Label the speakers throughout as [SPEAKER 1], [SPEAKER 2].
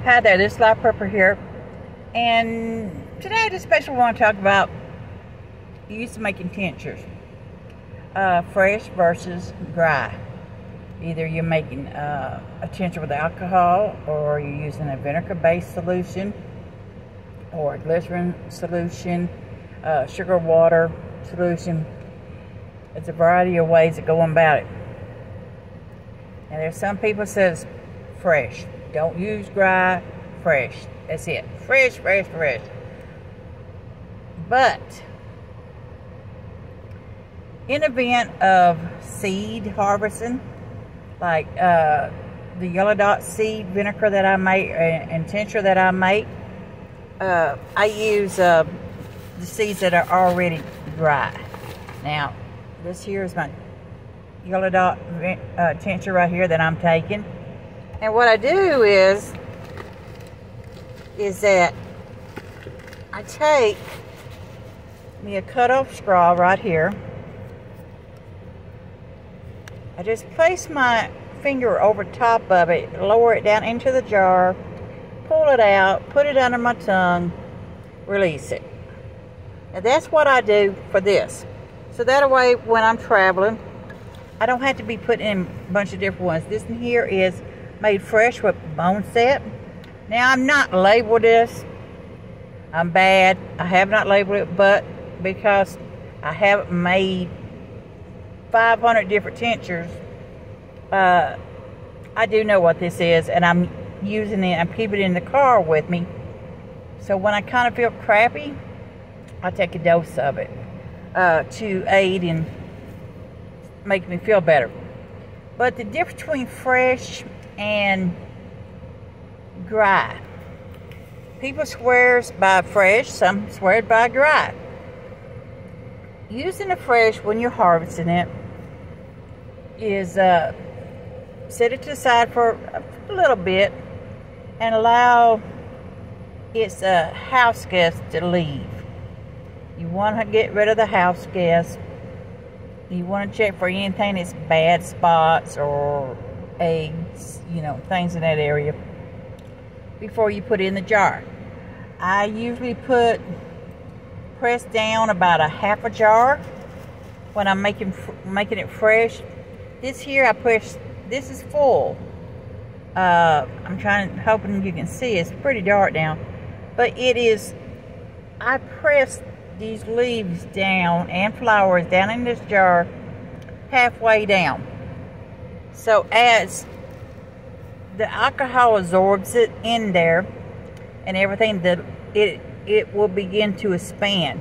[SPEAKER 1] Hi there, this is Live Pepper here, and today I just especially want to talk about use of making tinctures, fresh versus dry. Either you're making a tincture with alcohol, or you're using a vinegar-based solution, or a glycerin solution, sugar water solution. It's a variety of ways of going about it. And there's some people says fresh. Don't use dry, fresh. That's it. Fresh, fresh, fresh. But in event of seed harvesting, like the yellow dot seed vinegar that I make and tincture that I make, I use the seeds that are already dry. Now, this here is my yellow dot tincture right here that I'm taking. And what I do is that I take me a cut off straw right here. I just place my finger over top of it, lower it down into the jar, pull it out, put it under my tongue, release it. And that's what I do for this. So that way when I'm traveling, I don't have to be putting in a bunch of different ones. This one here is made fresh with bone set. Now I'm not labeled this. I'm bad. I have not labeled it, but because I haven't made 500 different tinctures, I do know what this is, and I'm using it. I'm keeping it in the car with me. So when I kind of feel crappy, I take a dose of it to aid in making me feel better. But the difference between fresh and dry. People swears by fresh, some swear by dry. Using the fresh when you're harvesting it is set it to the side for a little bit and allow its house gas to leave. You want to get rid of the house gas. You want to check for anything that's bad spots or eggs, you know, things in that area before you put it in the jar. I usually press down about a half a jar when I'm making it fresh. This here this is full. I'm hoping you can see. It's pretty dark now, but it is. I press these leaves down and flowers down in this jar halfway down. So as the alcohol absorbs it in there and everything, that it will begin to expand.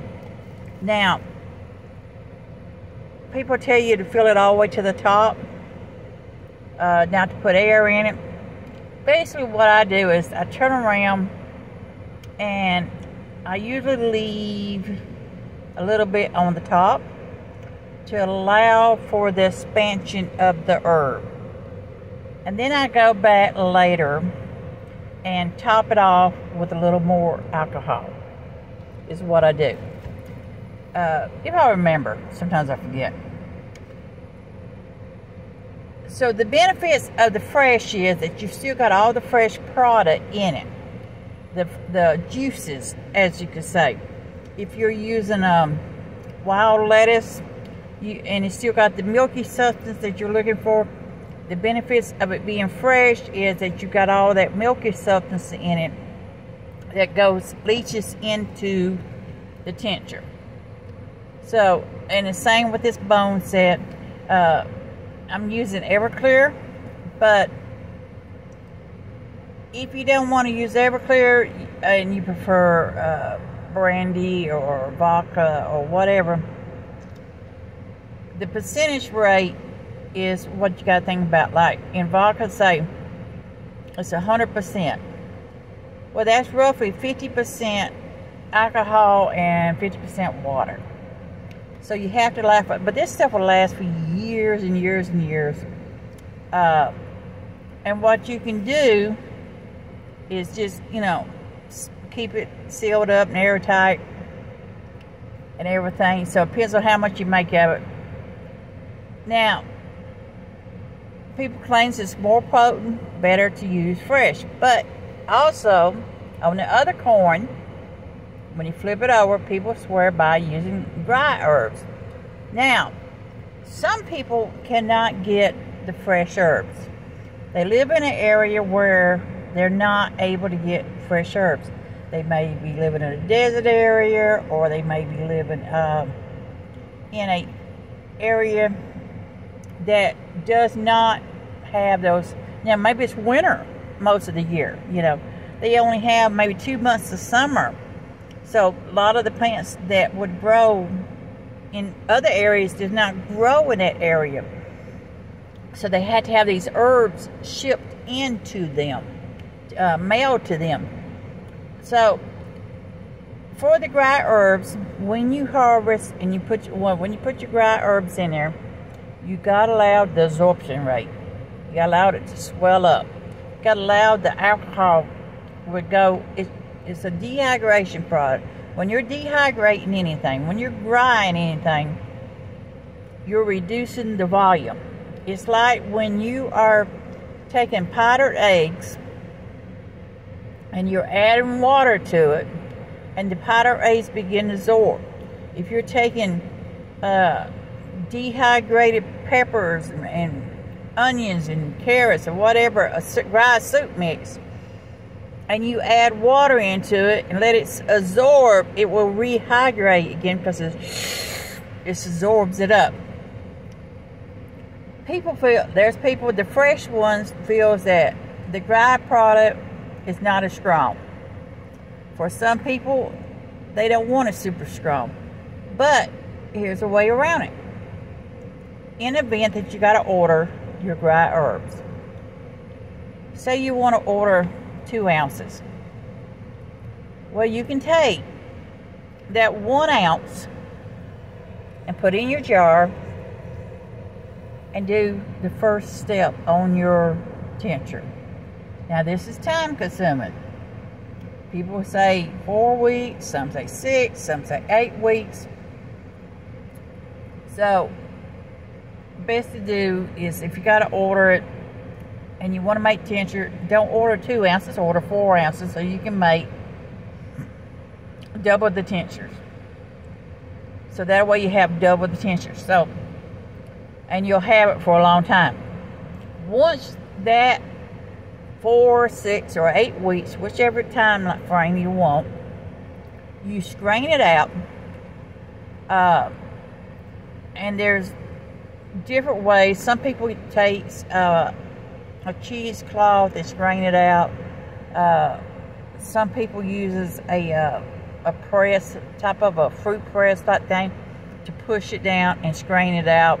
[SPEAKER 1] Now, people tell you to fill it all the way to the top, not to put air in it. Basically what I do is I turn around and I usually leave a little bit on the top to allow for the expansion of the herb. And then I go back later and top it off with a little more alcohol, is what I do. If I remember, sometimes I forget. So the benefits of the fresh is that you've still got all the fresh product in it. The juices, as you could say. If you're using wild lettuce, and it's still got the milky substance that you're looking for, the benefits of it being fresh is that you got all that milky substance in it that leaches into the tincture. So, and the same with this bone set. I'm using Everclear, but if you don't want to use Everclear and you prefer brandy or vodka or whatever, the percentage rate is what you got to think about. Like in vodka, say it's 100%. Well, that's roughly 50% alcohol and 50% water. So you have to laugh at, but this stuff will last for years and years and years. And what you can do is just, you know, keep it sealed up and airtight and everything. So it depends on how much you make of it. Now, people claim it's more potent, better to use fresh, but also, on the other coin, when you flip it over, people swear by using dry herbs. Now, some people cannot get the fresh herbs. They live in an area where they're not able to get fresh herbs. They may be living in a desert area, or they may be living in a area that does not have those. Now, maybe it's winter most of the year. You know, they only have maybe 2 months of summer. So a lot of the plants that would grow in other areas does not grow in that area. So they had to have these herbs shipped into them, mailed to them. So for the dry herbs, when you harvest and you put when you put your dry herbs in there, you gotta allow the absorption rate. You gotta allow it to swell up. You gotta allow the alcohol would go. It's a dehydration product. When you're dehydrating anything, when you're drying anything, you're reducing the volume. It's like when you are taking powdered eggs and you're adding water to it, and the powdered eggs begin to absorb. If you're taking dehydrated peppers and onions and carrots or whatever, a dry soup mix, and you add water into it and let it absorb, it will rehydrate again because it absorbs it up. There's people, the fresh ones feels that the dry product is not as strong. For some people, they don't want it super strong. But here's a way around it. In the event that you got to order your dry herbs, say you want to order 2 ounces. Well, you can take that 1 ounce and put it in your jar and do the first step on your tincture. Now, this is time consuming. People say 4 weeks, some say 6, some say 8 weeks. So, best to do is, if you got to order it and you want to make tincture, don't order 2 ounces, order 4 ounces so you can make double the tinctures. So that way you have double the tinctures. So, and you'll have it for a long time. Once that 4, 6, or 8 weeks, whichever time frame you want, you strain it out. And there's different ways. Some people take a cheesecloth and strain it out. Some people uses a press, type of a fruit press type thing, to push it down and strain it out.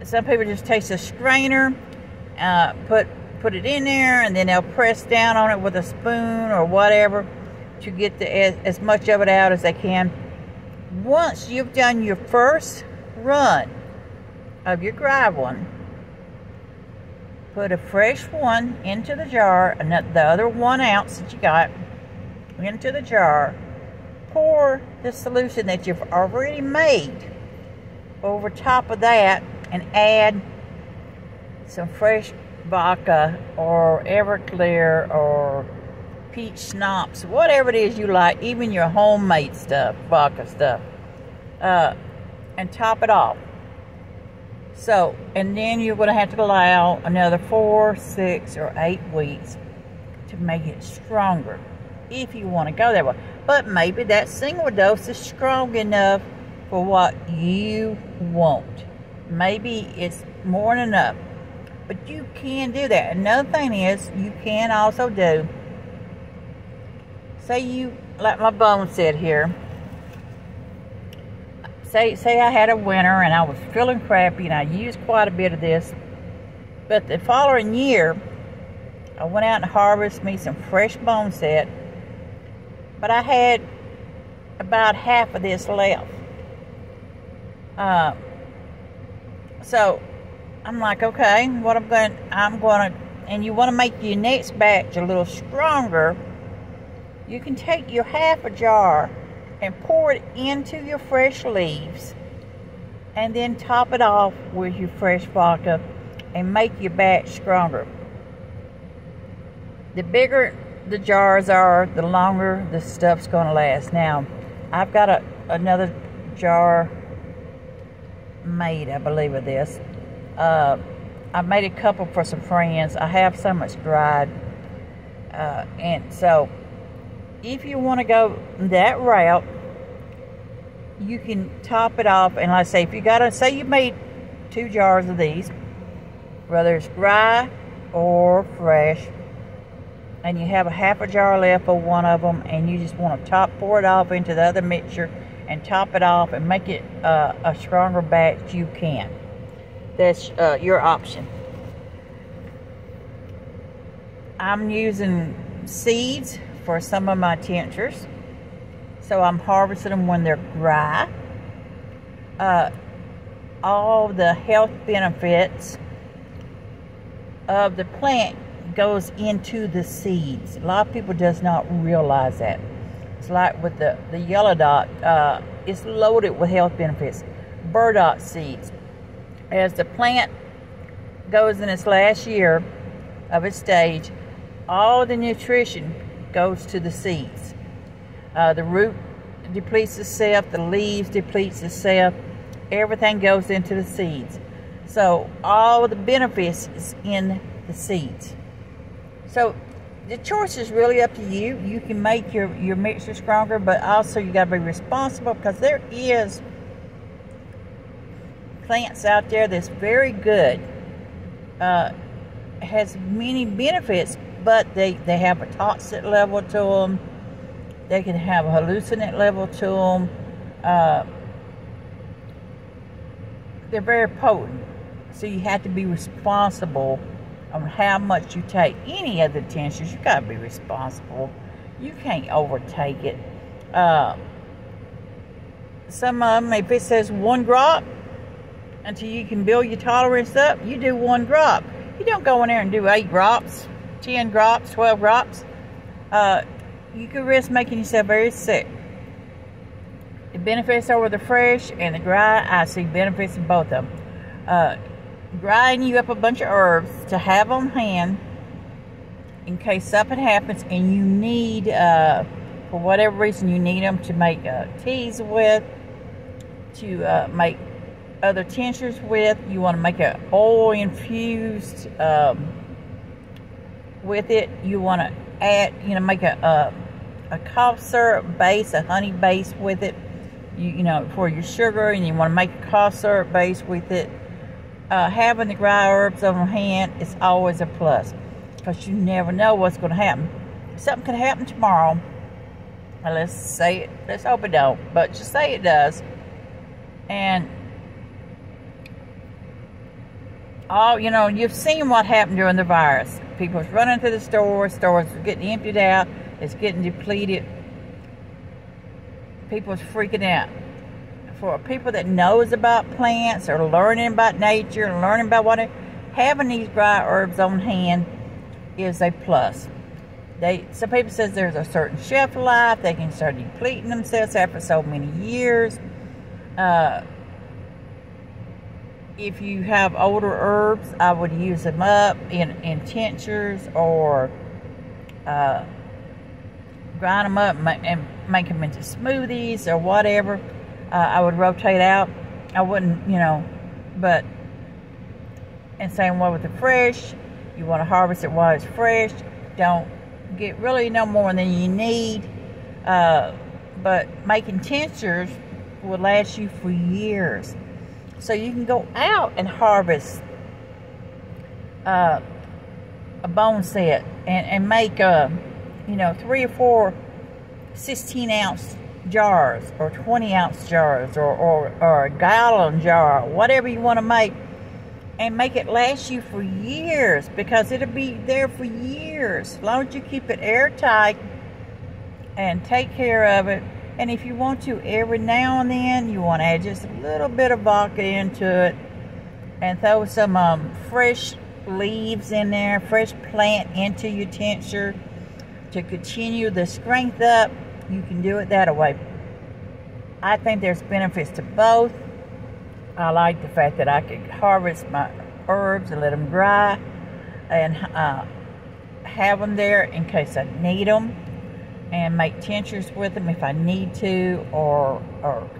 [SPEAKER 1] Some people just take a strainer, put it in there, and then they'll press down on it with a spoon or whatever to get as much of it out as they can. Once you've done your first run of your dry one, put a fresh one into the jar, and the other 1 ounce that you got into the jar. Pour the solution that you've already made over top of that, and add some fresh vodka or Everclear or peach schnapps, whatever it is you like, even your homemade stuff, vodka stuff, and top it off. So, and then you're going to have to allow another 4, 6, or 8 weeks to make it stronger, if you want to go that way. But maybe that single dose is strong enough for what you want. Maybe it's more than enough. But you can do that. Another thing is, you can also do, say you, like my bone said here, say I had a winter and I was feeling crappy and I used quite a bit of this, but the following year I went out and harvested me some fresh bone set, but I had about half of this left. So I'm like, okay, what I'm going, and you want to make your next batch a little stronger, you can take your half a jar and pour it into your fresh leaves, and then top it off with your fresh vodka and make your batch stronger. The bigger the jars are, the longer the stuff's going to last. Now, I've got another jar made, I believe, of this. I made a couple for some friends. I have some that's dried. And so, if you want to go that route, you can top it off. And like I say, if you got to, say you made 2 jars of these, whether it's dry or fresh, and you have a half a jar left of one of them, and you just want to pour it off into the other mixture and top it off and make it a stronger batch, you can. That's your option. I'm using seeds for some of my tinctures, so I'm harvesting them when they're dry. All the health benefits of the plant goes into the seeds. A lot of people does not realize that. It's like with the yellow dot, it's loaded with health benefits. Burdock seeds. As the plant goes in its last year of its stage, all the nutrition goes to the seeds. The root depletes itself, the leaves depletes itself, everything goes into the seeds. So all the benefits is in the seeds. So the choice is really up to you. You can make your mixture stronger, but also you got to be responsible, because there is plants out there that's very good, has many benefits, but they have a toxic level to them. They can have a hallucinant level to them. They're very potent, so you have to be responsible on how much you take. Any of the tinctures, you got to be responsible. You can't overtake it. Some of them, if it says 1 drop, until you can build your tolerance up, you do 1 drop. You don't go in there and do 8 drops, 10 drops, 12 drops. You could risk making yourself very sick. The benefits over the fresh and the dry, I see benefits in both of them. Drying you up a bunch of herbs to have on hand in case something happens and you need, for whatever reason, you need them to make teas with, to make other tinctures with. You want to make an oil infused with it. You want to add, make a cough syrup base, a honey base with it. You know, for your sugar, and you want to make a cough syrup base with it. Having the dry herbs on hand is always a plus, because you never know what's going to happen. Something could happen tomorrow, and let's hope it don't, but just say it does, and you've seen what happened during the virus. People's running to the stores are getting emptied out, it's getting depleted. People's freaking out. For people that knows about plants or learning about nature and learning about having these dry herbs on hand is a plus. Some people says there's a certain shelf life. They can start depleting themselves after so many years. If you have older herbs, I would use them up in tinctures, or grind them up and make them into smoothies or whatever. I would rotate out. I wouldn't, but, and same way with the fresh. You want to harvest it while it's fresh. Don't get really no more than you need. But making tinctures will last you for years. So you can go out and harvest a bone set and make, 3 or 4 16-ounce jars, or 20-ounce jars, or a gallon jar, whatever you want to make, and make it last you for years, because it'll be there for years, as long as you keep it airtight and take care of it. And if you want to, every now and then, you want to add just a little bit of vodka into it, and throw some fresh leaves in there, fresh plant into your tincture to continue the strength up. You can do it that way. I think there's benefits to both. I like the fact that I could harvest my herbs and let them dry, and have them there in case I need them, and make tinctures with them if I need to, or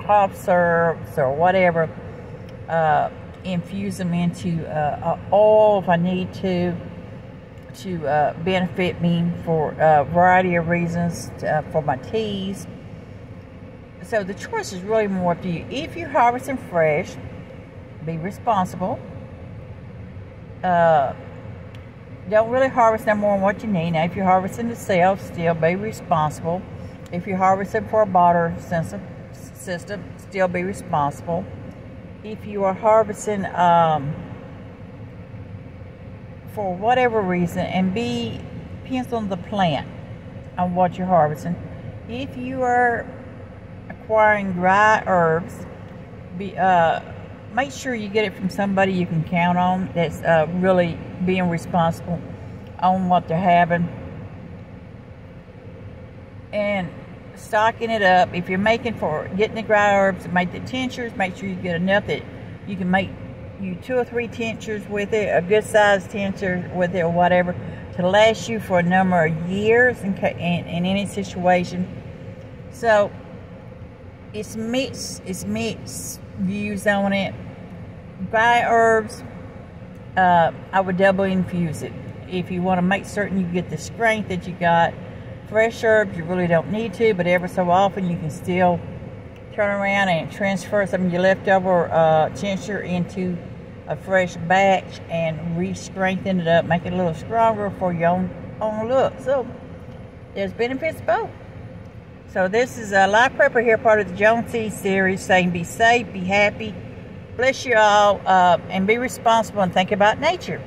[SPEAKER 1] cough syrups or whatever. Infuse them into oil if I need to benefit me for a variety of reasons, for my teas. So the choice is really more up to you. If you're harvesting fresh, be responsible. Don't really harvest no more than what you need. Now, if you're harvesting to sell, still be responsible. If you're harvesting for a barter system, still be responsible. If you are harvesting for whatever reason, and depends on the plant on what you're harvesting. If you are acquiring dry herbs, make sure you get it from somebody you can count on, that's really being responsible on what they're having, and stocking it up. If you're getting the dry herbs to make the tinctures, make sure you get enough that you can make you 2 or 3 tinctures with it, a good sized tincture with it or whatever, to last you for a number of years in any situation. So it's mixed views on it. Dry herbs, I would double infuse it if you want to make certain you get the strength that you got. Fresh herbs, you really don't need to, but every so often you can still turn around and transfer some of your leftover tincture into a fresh batch and re-strengthen it up, make it a little stronger for your own look. So there's benefits both. So this is a Life Prepper here, part of the Jones Seed series, saying be safe, be happy, bless you all, and be responsible and think about nature.